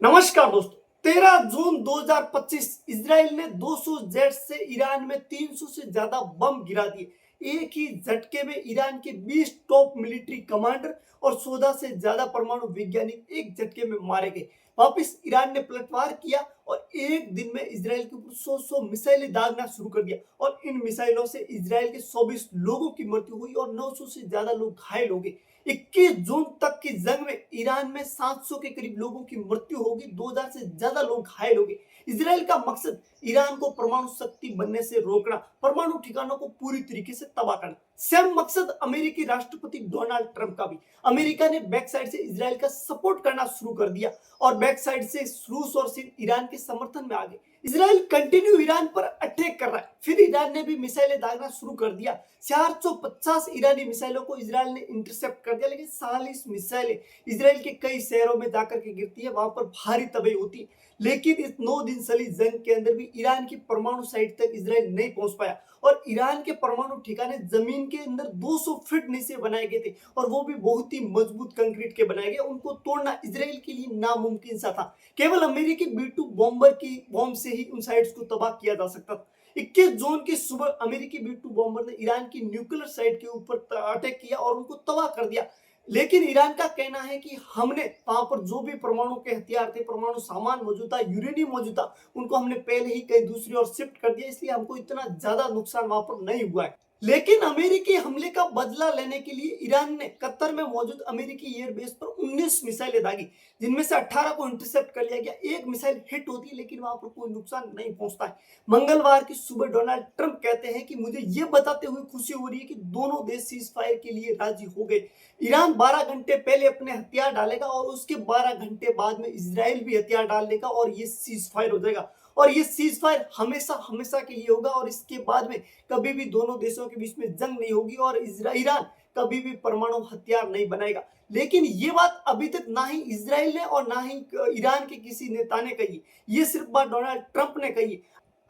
नमस्कार दोस्तों। 13 जून 2025 इजराइल ने 200 जेट से ईरान में 300 से ज्यादा बम गिरा दिए। एक ही झटके में ईरान के 20 टॉप मिलिट्री कमांडर और 14 से ज्यादा परमाणु वैज्ञानिक एक झटके में मारे गए। वापिस ईरान ने पलटवार किया और एक दिन में इजराइल के ऊपर 100 मिसाइलें दागना शुरू कर दिया और इन मिसाइलों से इजराइल के 24 लोगों की मृत्यु हुई और 900 से ज्यादा लोग घायल हो गए। 21 जून तक की जंग में ईरान में 700 के करीब लोगों की मृत्यु होगी, 2000 से ज्यादा लोग घायल हो गए। इजराइल का मकसद ईरान को परमाणु शक्ति बनने से रोकना, परमाणु ठिकानों को पूरी तरीके से तबाह करना। सेम मकसद अमेरिकी राष्ट्रपति डोनाल्ड ट्रंप का भी। अमेरिका ने बैक साइड से इजराइल का सपोर्ट करना शुरू कर दिया और बैक साइड से रूस और चीन ईरान के समर्थन में आ गए। इजराइल कंटिन्यू ईरान पर अटैक कर रहा है। फिर ईरान ने भी मिसाइलें दागना शुरू कर दिया। 450 ईरानी मिसाइलों को इजराइल ने इंटरसेप्ट कर दिया, लेकिन 40 मिसाइलें इजराइल के कई शहरों में जाकर के गिरती है, वहां पर भारी तबाही होती है। लेकिन इस 9 दिन चली जंग के अंदर भी ईरान की परमाणु साइट तक इजराइल नहीं पहुंच पाया और ईरान के परमाणु ठिकाने जमीन के अंदर 200 फीट नीचे बनाए गए थे और वो भी बहुत ही मजबूत कंक्रीट के बनाए गए। उनको तोड़ना इजराइल के लिए नामुमकिन सा था। केवल अमेरिकी B-2 बॉम्बर की बॉम्ब से ही उन साइट्स को तबाह किया जा सकता था। 21 जून की सुबह अमेरिकी B-2 बॉम्बर ने ईरान की न्यूक्लियर साइट के ऊपर अटैक किया और उनको तबाह कर दिया। लेकिन ईरान का कहना है कि हमने वहां पर जो भी परमाणु के हथियार थे, परमाणु सामान मौजूद था, यूरेनियम मौजूद था, उनको हमने पहले ही कहीं दूसरी ओर शिफ्ट कर दिया, इसलिए हमको इतना ज्यादा नुकसान वहां पर नहीं हुआ है। लेकिन अमेरिकी हमले का बदला लेने के लिए ईरान ने कतर में मौजूद अमेरिकी एयरबेस पर 19 मिसाइलें दागी, जिनमें से 18 को इंटरसेप्ट कर लिया गया। एक मिसाइल हिट होती है लेकिन वहां पर कोई नुकसान नहीं पहुंचता है। मंगलवार की सुबह डोनाल्ड ट्रंप कहते हैं कि मुझे यह बताते हुए खुशी हो रही है कि दोनों देश सीज फायर के लिए राजी हो गए। ईरान 12 घंटे पहले अपने हथियार डालेगा और उसके 12 घंटे बाद में इजराइल भी हथियार डाल लेगा और ये सीज फायर हो जाएगा और ये सीज फायर हमेशा हमेशा के लिए होगा और इसके बाद में कभी भी दोनों देशों के बीच में जंग नहीं होगी और ईरान कभी भी परमाणु हथियार नहीं बनाएगा। लेकिन ये बात अभी तक ना ही इजराइल ने और ना ही ईरान के किसी नेता ने कही, ये सिर्फ बात डोनाल्ड ट्रंप ने कही।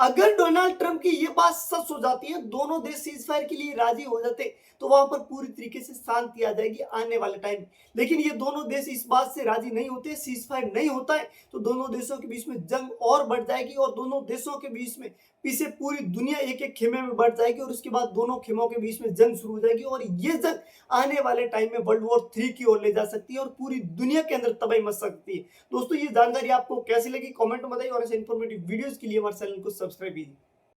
अगर डोनाल्ड ट्रंप की ये बात सच हो जाती है, दोनों देश सीज फायर के लिए राजी हो जाते, तो वहां पर पूरी तरीके से शांति आ जाएगी आने वाले टाइम। लेकिन ये दोनों देश इस बात से राजी नहीं होते, सीज फायर नहीं होता है, तो दोनों देशों के बीच में जंग और बढ़ जाएगी और दोनों देशों के बीच में पीछे पूरी दुनिया एक एक खेमे में बढ़ जाएगी और उसके बाद दोनों खेमों के बीच में जंग शुरू हो जाएगी और ये जंग आने वाले टाइम में वर्ल्ड वॉर 3 की ओर ले जा सकती है और पूरी दुनिया के अंदर तबाही मच सकती है। दोस्तों, ये जानकारी आपको कैसी लगी कमेंट में बताइए और ऐसे इंफॉर्मेटिव वीडियोस के लिए हमारे चैनल को सब्सक्राइब कीजिए।